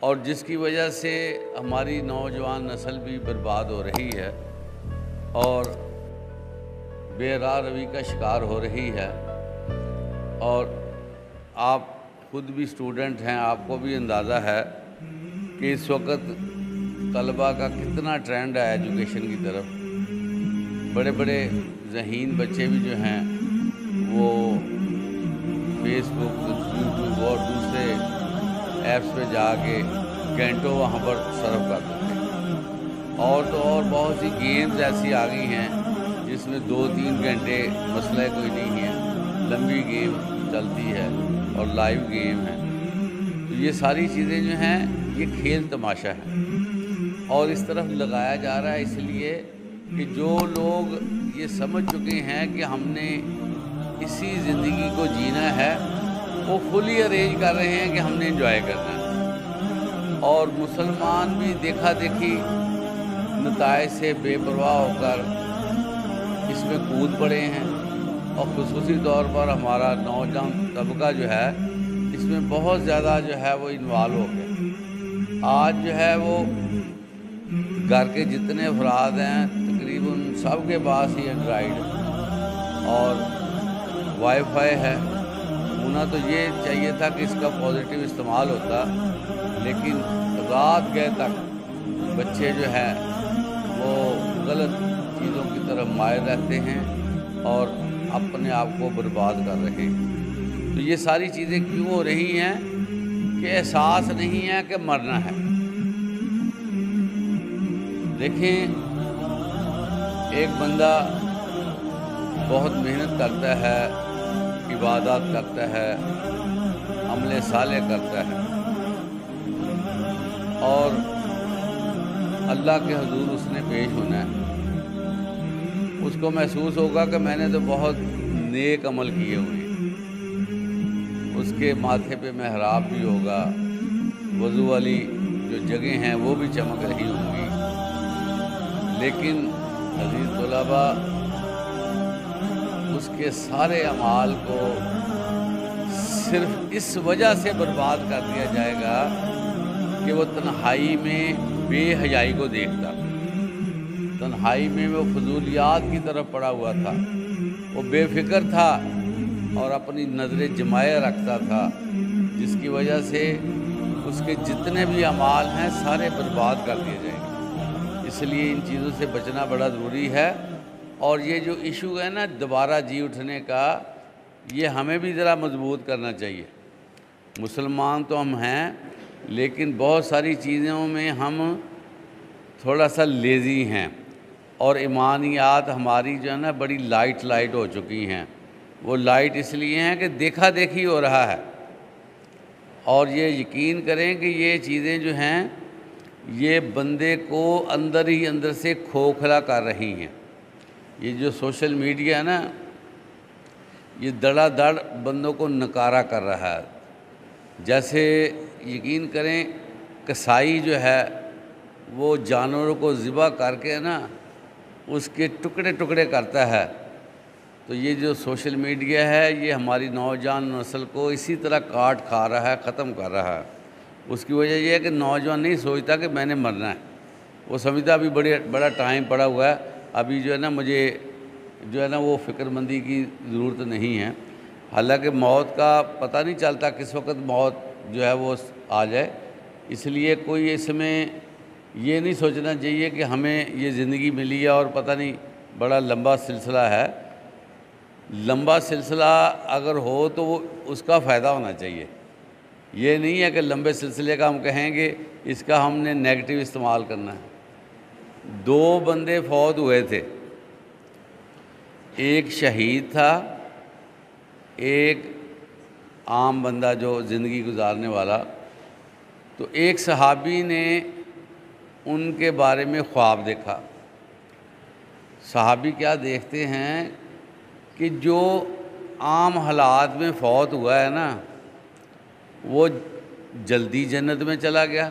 اور جس کی وجہ سے ہماری نوجوان نسل بھی برباد ہو رہی ہے اور بے راہ روی کا شکار ہو رہی ہے۔ اور آپ خود بھی اسٹوڈنٹ ہیں، آپ کو بھی اندازہ ہے کہ اس وقت طلباء کا کتنا ٹرینڈ ہے ایجوکیشن کی طرف۔ بڑے بڑے ذہین بچے بھی جو ہیں وہ فیس بک، یوٹیوب اور دوسرے ایپس پہ جا کے گھنٹوں وہاں پر صرف کر دیتے ہیں۔ اور تو اور بہت سی گیمز ایسی آ گئی ہیں جس میں 2-3 گھنٹے مسئلہ کوئی نہیں ہے، لمبی گیم چلتی ہے اور لائیو گیم ہے۔ تو یہ ساری چیزیں جو ہیں یہ کھیل تماشا ہے اور اس طرف لگایا جا رہا ہے اس لیے کہ جو لوگ یہ سمجھ چکے ہیں کہ ہم نے اسی زندگی کو جینا ہے، وہ فلی ارینج کر رہے ہیں کہ ہم نے انجوائے کرنا ہے۔ اور مسلمان بھی دیکھا دیکھی نتائج سے بے پرواہ ہو کر اس میں کود پڑے ہیں، اور خصوصی طور پر ہمارا نوجوان طبقہ جو ہے اس میں بہت زیادہ جو ہے وہ انوالو ہو گیا۔ آج جو ہے وہ گھر کے جتنے افراد ہیں تقریباً سب کے پاس ہی اینڈرائیڈ اور وائی فائی ہے۔ ہونا تو یہ چاہیے تھا کہ اس کا پازیٹیو استعمال ہوتا، لیکن رات گئے تک بچے جو ہیں وہ غلط چیزوں کی طرف مائل رہتے ہیں اور اپنے آپ کو برباد کر رہے ہیں۔ تو یہ ساری چیزیں کیوں ہو رہی ہیں کہ احساس نہیں ہے کہ مرنا ہے۔ دیکھیں، ایک بندہ بہت محنت کرتا ہے، عبادات کرتا ہے، عمل صالح کرتا ہے اور اللہ کے حضور اس نے پیش ہونا ہے۔ اس کو محسوس ہوگا کہ میں نے تو بہت نیک عمل کیے ہوئے ہیں۔ اس کے ماتھے پہ محراب بھی ہوگا، وضو والی جو جگہیں ہیں وہ بھی چمک رہی ہوں گی، لیکن عزیز طلباء اس کے سارے اعمال کو صرف اس وجہ سے برباد کر دیا جائے گا کہ وہ تنہائی میں بے حیائی کو دیکھتا، تنہائی میں وہ فضولیات کی طرف پڑا ہوا تھا، وہ بے فکر تھا اور اپنی نظریں جمائے رکھتا تھا، جس کی وجہ سے اس کے جتنے بھی اعمال ہیں سارے برباد کر دیے جائیں گے۔ اس لیے ان چیزوں سے بچنا بڑا ضروری ہے۔ اور یہ جو ایشو ہے نا دوبارہ جی اٹھنے کا، یہ ہمیں بھی ذرا مضبوط کرنا چاہیے۔ مسلمان تو ہم ہیں، لیکن بہت ساری چیزوں میں ہم تھوڑا سا لیزی ہیں اور ایمانیات ہماری جو ہے نا بڑی لائٹ ہو چکی ہیں۔ وہ لائٹ اس لیے ہیں کہ دیکھا دیکھی ہو رہا ہے، اور یہ یقین کریں کہ یہ چیزیں جو ہیں یہ بندے کو اندر ہی اندر سے کھوکھلا کر رہی ہیں۔ یہ جو سوشل میڈیا ہے نا، یہ دڑا دڑ بندوں کو نکارا کر رہا ہے۔ جیسے یقین کریں کسائی جو ہے وہ جانوروں کو ذبح کر کے نا اس کے ٹکڑے ٹکڑے کرتا ہے، تو یہ جو سوشل میڈیا ہے یہ ہماری نوجوان نسل کو اسی طرح کاٹ کھا رہا ہے، ختم کر رہا ہے۔ اس کی وجہ یہ ہے کہ نوجوان نہیں سوچتا کہ میں نے مرنا ہے، وہ سمجھتا ابھی بڑا ٹائم پڑا ہوا ہے، ابھی جو ہے نا مجھے جو ہے نا وہ فکر مندی کی ضرورت نہیں ہے۔ حالانکہ موت کا پتہ نہیں چلتا کس وقت موت جو ہے وہ آ جائے، اس لیے کوئی اس میں یہ نہیں سوچنا چاہیے کہ ہمیں یہ زندگی ملی ہے اور پتہ نہیں بڑا لمبا سلسلہ ہے۔ لمبا سلسلہ اگر ہو تو وہ اس کا فائدہ ہونا چاہیے، یہ نہیں ہے کہ لمبے سلسلے کا ہم کہیں گے اس کا ہم نے نیگیٹو استعمال کرنا ہے۔ 2 بندے فوت ہوئے تھے، ایک شہید تھا، ایک عام بندہ جو زندگی گزارنے والا۔ تو ایک صحابی نے ان کے بارے میں خواب دیکھا۔ صحابی کیا دیکھتے ہیں کہ جو عام حالات میں فوت ہوا ہے نا وہ جلدی جنت میں چلا گیا،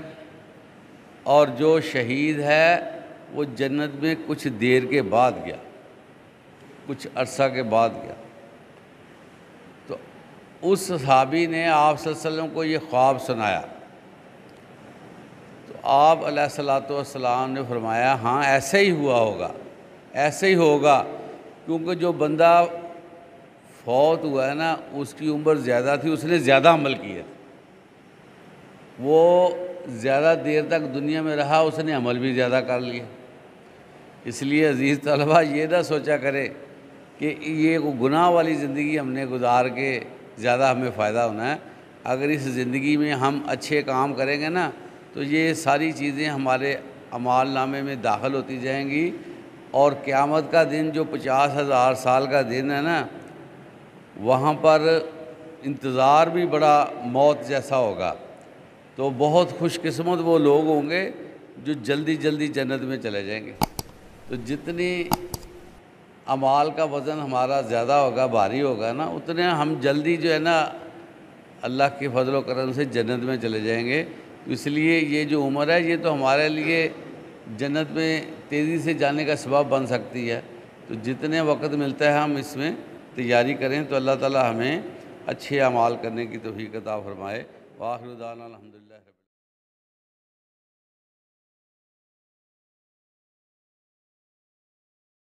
اور جو شہید ہے وہ جنت میں کچھ دیر کے بعد گیا، کچھ عرصہ کے بعد گیا۔ تو اس صحابی نے آپ صلی اللہ علیہ وسلم کو یہ خواب سنایا تو آپ علیہ الصلوۃ والسلام نے فرمایا ہاں ایسے ہی ہوا ہوگا، ایسے ہی ہوگا، کیونکہ جو بندہ فوت ہوا ہے نا اس کی عمر زیادہ تھی، اس نے زیادہ عمل کیا، وہ زیادہ دیر تک دنیا میں رہا، اس نے عمل بھی زیادہ کر لیا۔ اس لیے عزیز طلبہ یہ نہ سوچا کرے کہ یہ گناہ والی زندگی ہم نے گزار کے زیادہ ہمیں فائدہ ہونا ہے۔ اگر اس زندگی میں ہم اچھے کام کریں گے نا تو یہ ساری چیزیں ہمارے اعمال نامے میں داخل ہوتی جائیں گی، اور قیامت کا دن جو 50,000 سال کا دن ہے نا، وہاں پر انتظار بھی بڑا موت جیسا ہوگا۔ تو بہت خوش قسمت وہ لوگ ہوں گے جو جلدی جلدی جنت میں چلے جائیں گے۔ تو جتنی اعمال کا وزن ہمارا زیادہ ہوگا، بھاری ہوگا نا، اتنے ہم جلدی جو ہے نا اللہ کے فضل و کرم سے جنت میں چلے جائیں گے۔ اس لیے یہ جو عمر ہے یہ تو ہمارے لیے جنت میں تیزی سے جانے کا سبب بن سکتی ہے۔ تو جتنے وقت ملتا ہے ہم اس میں تیاری کریں تو اللہ تعالی ہمیں اچھے اعمال کرنے کی توفیق عطا فرمائے۔ وآخر دعوانا الحمدللہ۔